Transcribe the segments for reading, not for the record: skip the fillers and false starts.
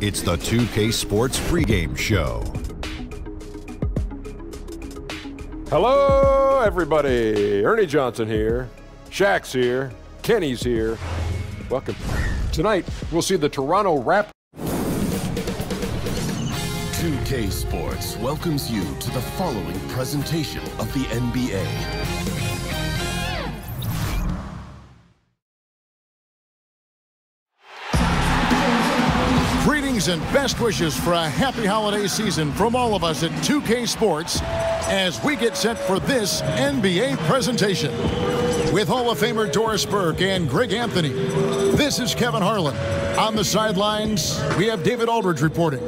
It's the 2K Sports pregame show. Hello, everybody. Ernie Johnson here. Shaq's here. Kenny's here. Welcome. Tonight, we'll see the Toronto Raptors. 2K Sports welcomes you to the following presentation of the NBA. Greetings and best wishes for a happy holiday season from all of us at 2K Sports as we get set for this NBA presentation. With Hall of Famer Doris Burke and Greg Anthony, this is Kevin Harlan. On the sidelines, we have David Aldridge reporting.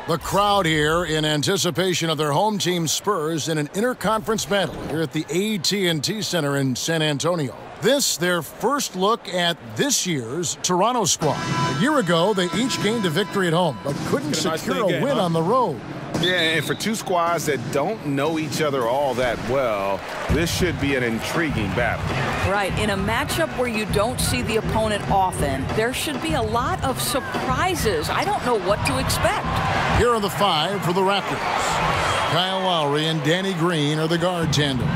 The crowd here in anticipation of their home team Spurs in an interconference battle here at the AT&T Center in San Antonio. This, their first look at this year's Toronto squad. A year ago, they each gained a victory at home, but couldn't secure a win on the road. Yeah, and for two squads that don't know each other all that well, this should be an intriguing battle. Right. In a matchup where you don't see the opponent often, there should be a lot of surprises. I don't know what to expect. Here are the five for the Raptors. Kyle Lowry and Danny Green are the guard tandem.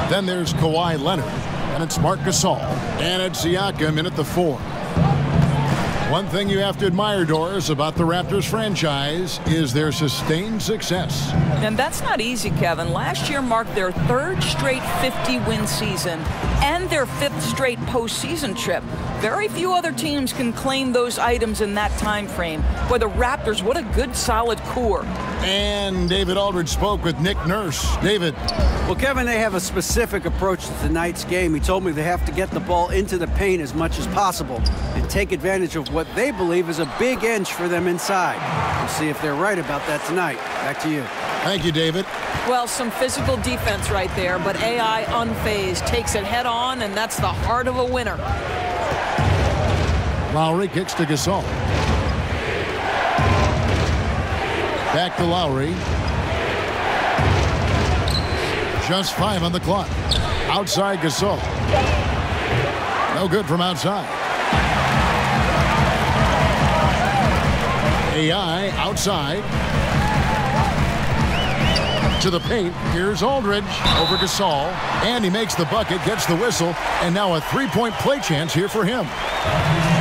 Then there's Kawhi Leonard, and it's Marc Gasol. And it's Siakam in at the 4. One thing you have to admire, Doris, about the Raptors franchise is their sustained success. And that's not easy, Kevin. Last year marked their 3rd straight 50-win season and their 5th straight postseason trip. Very few other teams can claim those items in that time frame. Boy, the Raptors, what a good, solid core. And David Aldridge spoke with Nick Nurse. David. Well, Kevin, they have a specific approach to tonight's game. He told me they have to get the ball into the paint as much as possible and take advantage of what they believe is a big inch for them inside. We'll see if they're right about that tonight. Back to you. Thank you, David. Well, some physical defense right there, but AI unfazed, takes it head on, and that's the heart of a winner. Lowry kicks to Gasol. Back to Lowry. Just 5 on the clock. Outside Gasol. No good from outside. AI outside. To the paint. Here's Aldridge over Gasol. And he makes the bucket, gets the whistle, and now a 3-point play chance here for him.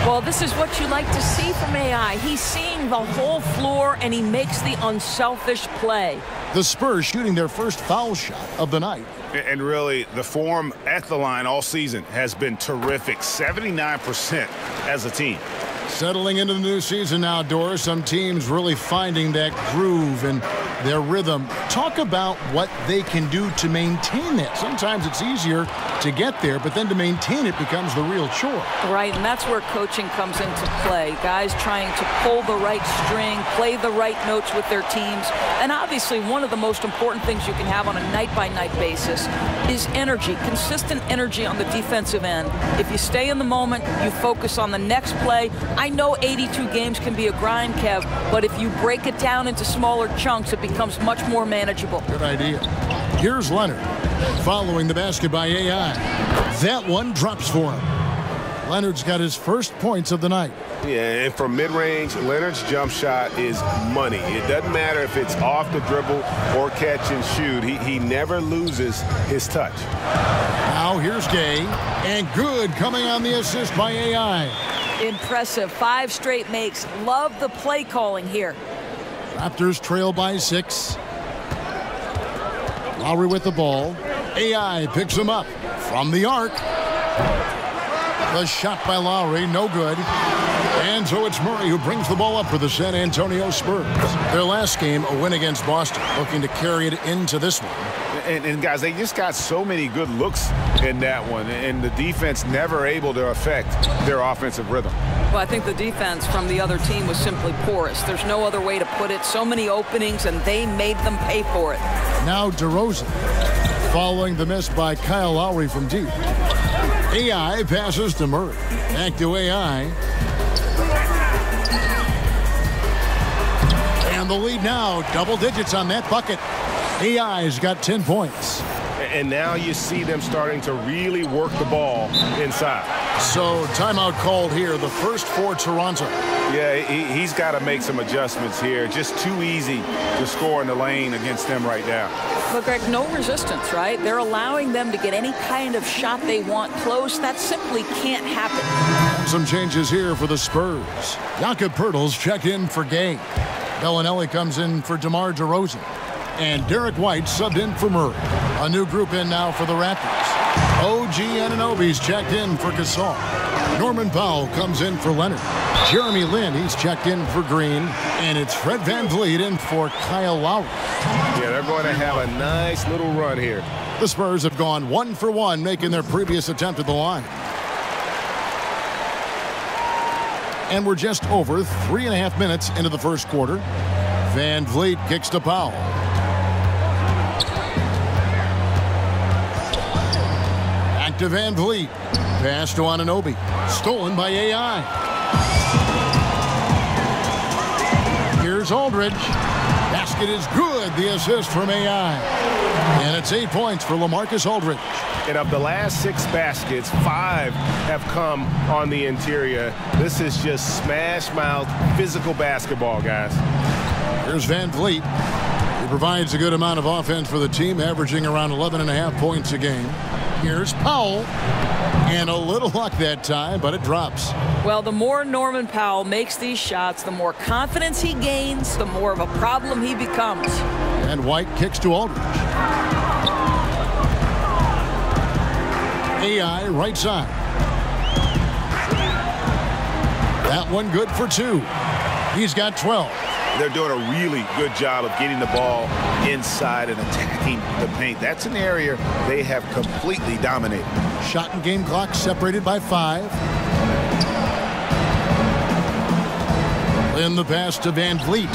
Well, this is what you like to see from AI. He's seeing the whole floor, and he makes the unselfish play. The Spurs shooting their first foul shot of the night. And really, the form at the line all season has been terrific. 79% as a team. Settling into the new season now, Doris. Some teams really finding that groove and their rhythm. Talk about what they can do to maintain that. Sometimes it's easier to get there, but then to maintain it becomes the real chore. Right, and that's where coaching comes into play. Guys trying to pull the right string, play the right notes with their teams. And obviously, one of the most important things you can have on a night-by-night basis is energy, consistent energy on the defensive end. If you stay in the moment, you focus on the next play. I know 82 games can be a grind, Kev, but if you break it down into smaller chunks, it becomes much more manageable. Good idea. Here's Leonard following the basket by AI. That one drops for him. Leonard's got his first points of the night. Yeah, and from mid-range, Leonard's jump shot is money. It doesn't matter if it's off the dribble or catch and shoot. He never loses his touch. Now here's Gay, and good coming on the assist by AI. Impressive. 5 straight makes. Love the play calling here. Raptors trail by 6. Lowry with the ball. AI picks him up from the arc. The shot by Lowry, no good. And so it's Murray who brings the ball up for the San Antonio Spurs. Their last game, a win against Boston, looking to carry it into this one. And guys, they just got so many good looks in that one, and the defense never able to affect their offensive rhythm. Well, I think the defense from the other team was simply porous. There's no other way to put it. So many openings, and they made them pay for it. Now DeRozan, following the miss by Kyle Lowry from deep. AI passes to Murray. Back to AI. And the lead now, double digits on that bucket. AI's got 10 points. And now you see them starting to really work the ball inside. So timeout called here, the first for Toronto. Yeah, he's got to make some adjustments here. Just too easy to score in the lane against them right now. But, Greg, no resistance, right? They're allowing them to get any kind of shot they want close. That simply can't happen. Some changes here for the Spurs. Jakob Poeltl's checked in for Gay. Bellinelli comes in for DeMar DeRozan. And Derek White subbed in for Murray. A new group in now for the Raptors. OG Anunoby's checked in for Gasol. Norman Powell comes in for Leonard. Jeremy Lin, he's checked in for Green. And it's Fred VanVleet in for Kyle Lowry. Yeah, they're going to have a nice little run here. The Spurs have gone 1 for 1, making their previous attempt at the line. And we're just over 3.5 minutes into the first quarter. VanVleet kicks to Powell. Back to VanVleet. Pass to Anunoby. Stolen by AI. Here's Aldridge. Basket is good. The assist from AI. And it's 8 points for LaMarcus Aldridge. And of the last 6 baskets, 5 have come on the interior. This is just smash mouth, physical basketball, guys. Here's VanVleet. He provides a good amount of offense for the team, averaging around 11.5 points a game. Here's Powell. And a little luck that time, but it drops. Well, the more Norman Powell makes these shots, the more confidence he gains, the more of a problem he becomes. And White kicks to Aldridge. AI right side. That one good for 2. He's got 12. They're doing a really good job of getting the ball inside and attacking the paint. That's an area they have completely dominated. Shot and game clock separated by 5. In the pass to VanVleet.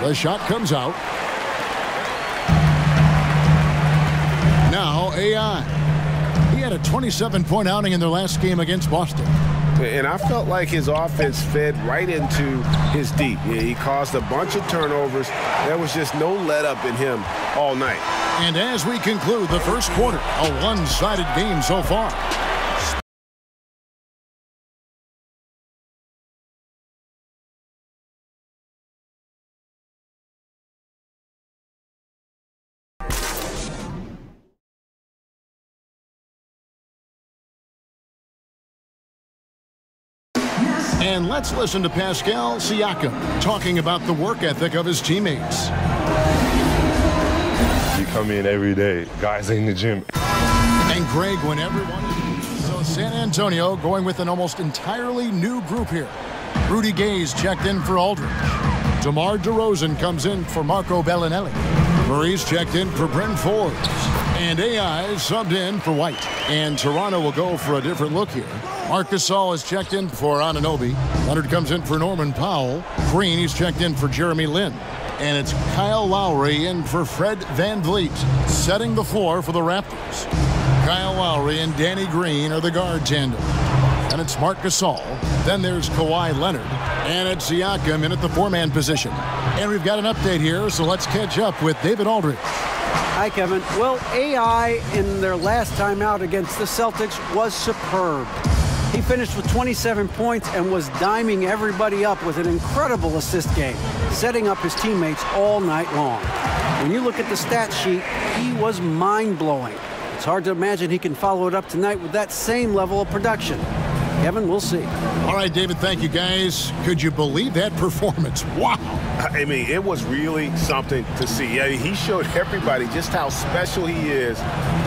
The shot comes out. Now AI. He had a 27-point outing in their last game against Boston. And I felt like his offense fed right into his D. He caused a bunch of turnovers. There was just no let up in him all night. And as we conclude the first quarter, a one-sided game so far. And let's listen to Pascal Siakam talking about the work ethic of his teammates. You come in every day. Guys in the gym. And Greg, when everyone is... So San Antonio going with an almost entirely new group here. Rudy Gay's checked in for Aldridge. DeMar DeRozan comes in for Marco Bellinelli. Murray's checked in for Bryn Forbes. And AI is subbed in for White. And Toronto will go for a different look here. Marc Gasol is checked in for Anunoby. Leonard comes in for Norman Powell. Green, he's checked in for Jeremy Lin. And it's Kyle Lowry in for Fred VanVleet, setting the floor for the Raptors. Kyle Lowry and Danny Green are the guard tandem. And it's Marc Gasol. Then there's Kawhi Leonard. And it's Siakam in at the 4-man position. And we've got an update here, so let's catch up with David Aldridge. Hi, Kevin. Well, AI in their last time out against the Celtics was superb. He finished with 27 points and was diming everybody up with an incredible assist game, setting up his teammates all night long. When you look at the stat sheet, he was mind-blowing. It's hard to imagine he can follow it up tonight with that same level of production. Kevin, we'll see. All right, David, thank you, guys. Could you believe that performance? Wow. I mean, it was really something to see. Yeah, he showed everybody just how special he is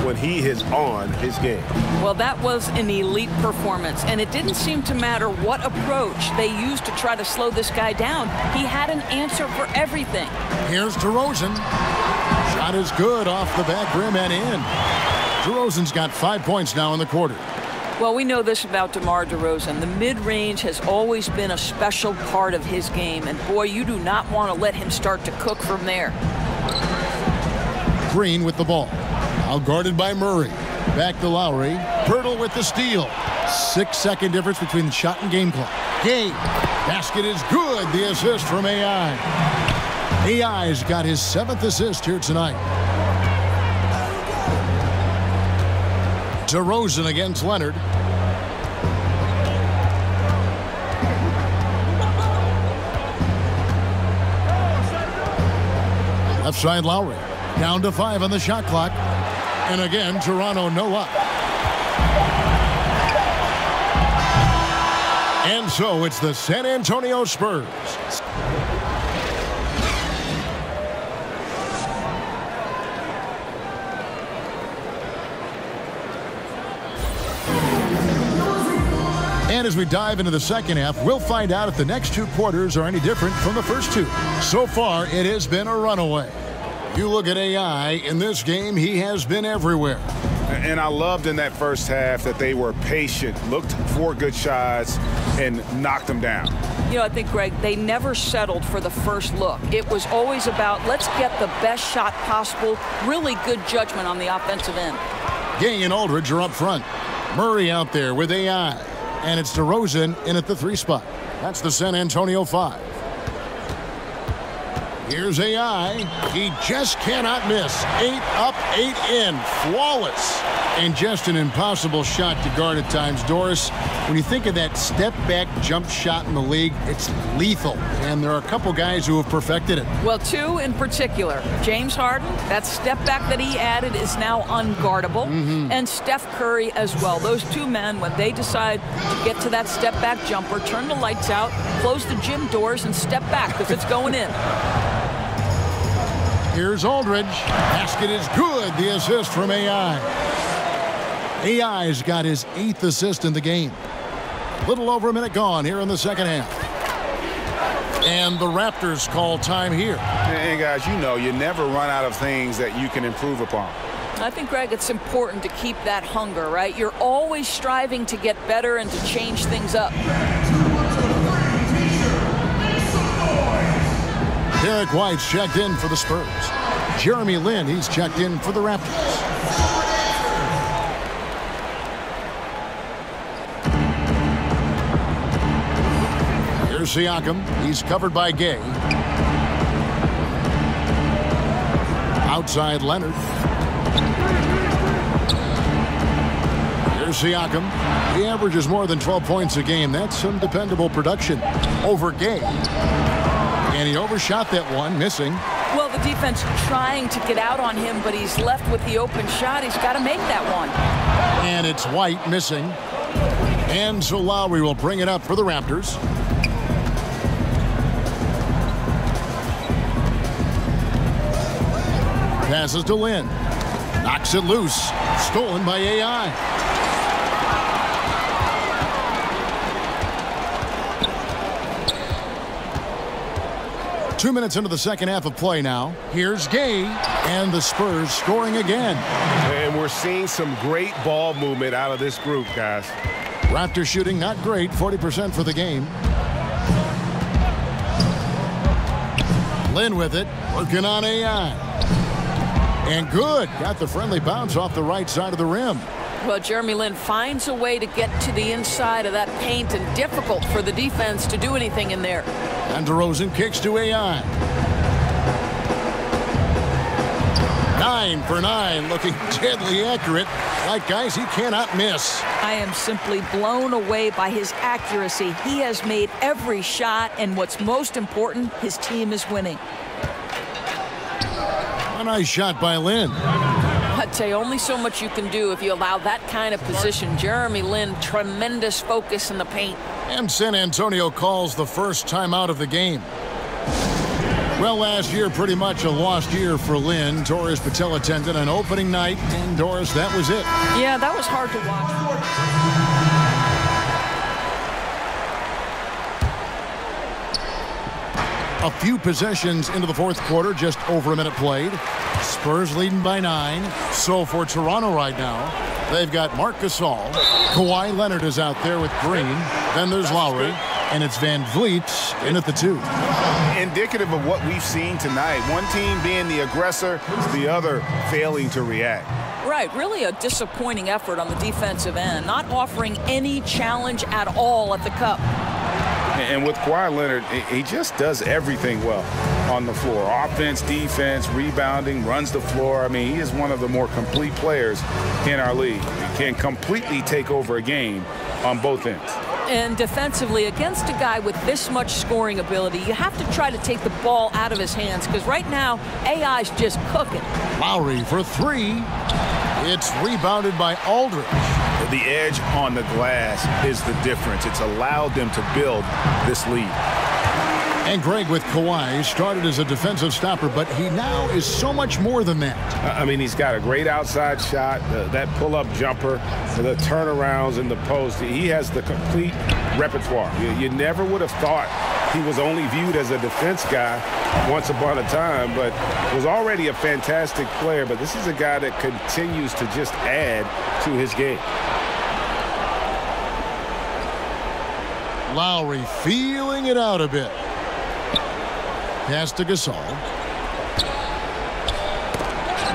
when he is on his game. Well, that was an elite performance, and it didn't seem to matter what approach they used to try to slow this guy down. He had an answer for everything. Here's DeRozan. Shot is good off the back rim and in. DeRozan's got 5 points now in the quarter. Well, we know this about DeMar DeRozan. The mid-range has always been a special part of his game, and boy, you do not want to let him start to cook from there. Green with the ball. Out guarded by Murray. Back to Lowry. Poeltl with the steal. 6-second difference between the shot and game clock. Gay. Basket is good. The assist from AI. AI's got his 7th assist here tonight. DeRozan against Leonard. Left side Lowry. Down to 5 on the shot clock. And again, Toronto no up. And so it's the San Antonio Spurs. And as we dive into the second half, we'll find out if the next 2 quarters are any different from the first 2. So far, it has been a runaway. You look at AI, in this game, he has been everywhere. And I loved in that first half that they were patient, looked for good shots, and knocked them down. You know, I think, Greg, they never settled for the first look. It was always about, let's get the best shot possible. Really good judgment on the offensive end. Gay and Aldridge are up front. Murray out there with AI. And it's DeRozan in at the 3 spot. That's the San Antonio 5. Here's AI. He just cannot miss. 8 up, 8 in. Flawless. And just an impossible shot to guard at times. Doris, when you think of that step-back jump shot in the league, it's lethal. And there are a couple guys who have perfected it. Well, 2 in particular. James Harden, that step-back that he added is now unguardable. And Steph Curry as well. Those 2 men, when they decide to get to that step-back jumper, turn the lights out, close the gym doors, and step back because it's going in. Here's Aldridge. Basket is good. The assist from AI. AI's got his 8th assist in the game. Little over a minute gone here in the second half. And the Raptors call time here. And guys, you know, you never run out of things that you can improve upon. I think, Greg, it's important to keep that hunger, right? You're always striving to get better and to change things up. Derek White's checked in for the Spurs. Jeremy Lin, he's checked in for the Raptors. Here's Siakam. He's covered by Gay. Outside Leonard. Here's Siakam. He averages more than 12 points a game. That's some dependable production over Gay. And he overshot that one, missing. Well, the defense trying to get out on him, but he's left with the open shot. He's got to make that one. And it's White missing. And so Lowry will bring it up for the Raptors. Passes to Lin. Knocks it loose. Stolen by AI. 2 minutes into the second half of play now. Here's Gay, and the Spurs scoring again. And we're seeing some great ball movement out of this group, guys. Raptors shooting not great, 40% for the game. Lin with it, working on AI. And good, got the friendly bounce off the right side of the rim. Well, Jeremy Lin finds a way to get to the inside of that paint, and difficult for the defense to do anything in there. And DeRozan kicks to AI. 9 for 9, looking deadly accurate. Like guys he cannot miss. I am simply blown away by his accuracy. He has made every shot, and what's most important, his team is winning. A nice shot by Lin. I'd say only so much you can do if you allow that kind of position. Jeremy Lin, tremendous focus in the paint. And San Antonio calls the first timeout of the game. Well, last year, pretty much a lost year for Lin. Tore his patella tendon on opening night, and Doris, that was it. Yeah, that was hard to watch. A few possessions into the fourth quarter, just over a minute played. Spurs leading by 9. So for Toronto right now, they've got Marc Gasol. Kawhi Leonard is out there with Green. Then there's Lowry. And it's Van Vliet in at the 2. Indicative of what we've seen tonight. One team being the aggressor, the other failing to react. Right, really a disappointing effort on the defensive end. Not offering any challenge at all at the cup. And with Kawhi Leonard, he just does everything well. on the floor. Offense, defense, rebounding, runs the floor. I mean, he is one of the more complete players in our league. He can completely take over a game on both ends. And defensively, against a guy with this much scoring ability, you have to try to take the ball out of his hands, because right now, AI's just cooking. Lowry for three. It's rebounded by Aldridge. The edge on the glass is the difference. It's allowed them to build this lead. And Greg, with Kawhi, started as a defensive stopper, but he now is so much more than that. I mean, he's got a great outside shot, that pull-up jumper, the turnarounds in the post. He has the complete repertoire. You never would have thought he was only viewed as a defense guy once upon a time, but was already a fantastic player. But this is a guy that continues to just add to his game. Lowry feeling it out a bit. Pass to Gasol.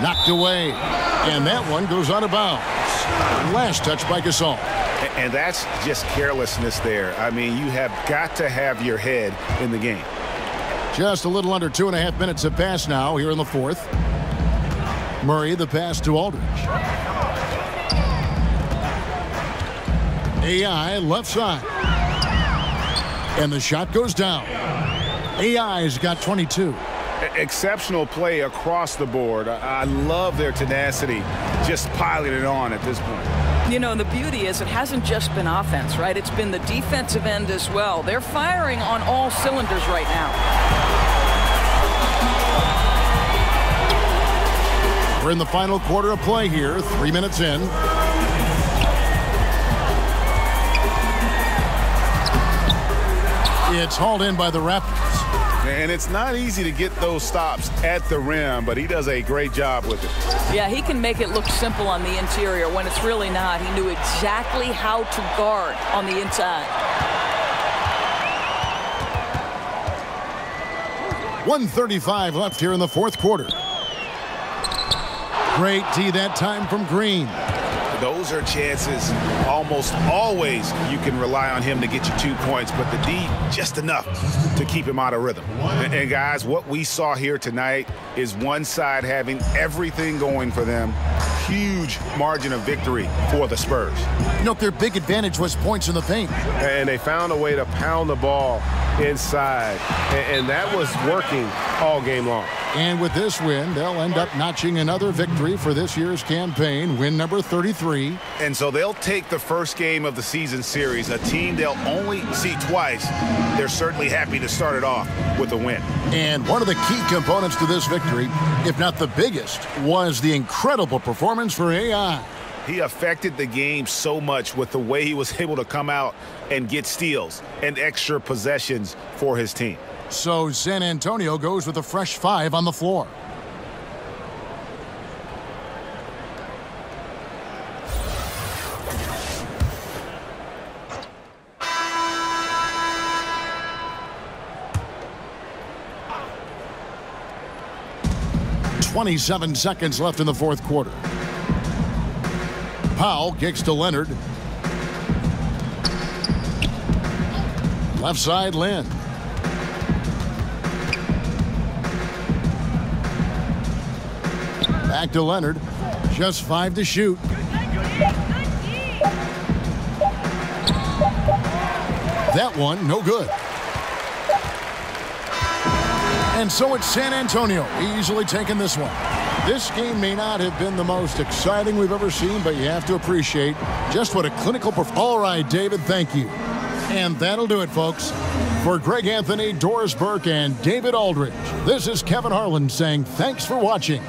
Knocked away. And that one goes out of bounds. Last touch by Gasol. And that's just carelessness there. I mean, you have got to have your head in the game. Just a little under 2.5 minutes have passed now here in the fourth. Murray, the pass to Aldridge. AI left side. And the shot goes down. AI's got 22. Exceptional play across the board. I love their tenacity, just piling it on at this point. You know, the beauty is it hasn't just been offense, right? It's been the defensive end as well. They're firing on all cylinders right now. We're in the final quarter of play here, 3 minutes in. It's hauled in by the Raptors. And it's not easy to get those stops at the rim, but he does a great job with it. Yeah, he can make it look simple on the interior when it's really not. He knew exactly how to guard on the inside. 1:35 left here in the fourth quarter. Great D that time from Green. Those are chances almost always you can rely on him to get you 2 points, but the D just enough to keep him out of rhythm. And guys, what we saw here tonight is one side having everything going for them. Huge margin of victory for the Spurs. You know, their big advantage was points in the paint. And they found a way to pound the ball inside, and that was working all game long. And with this win, they'll end up notching another victory for this year's campaign, win number 33. And so they'll take the first game of the season series, a team they'll only see twice. They're certainly happy to start it off with a win. And one of the key components to this victory, if not the biggest, was the incredible performance for AI. He affected the game so much with the way he was able to come out and get steals and extra possessions for his team. So San Antonio goes with a fresh 5 on the floor. .27 seconds left in the fourth quarter. Powell kicks to Leonard. Left side, Lynn. Back to Leonard. Just 5 to shoot. That one, no good. And so it's San Antonio easily taking this one. This game may not have been the most exciting we've ever seen, but you have to appreciate just what a clinical performance. All right, David, thank you. And that'll do it, folks. For Greg Anthony, Doris Burke, and David Aldridge, this is Kevin Harlan saying thanks for watching.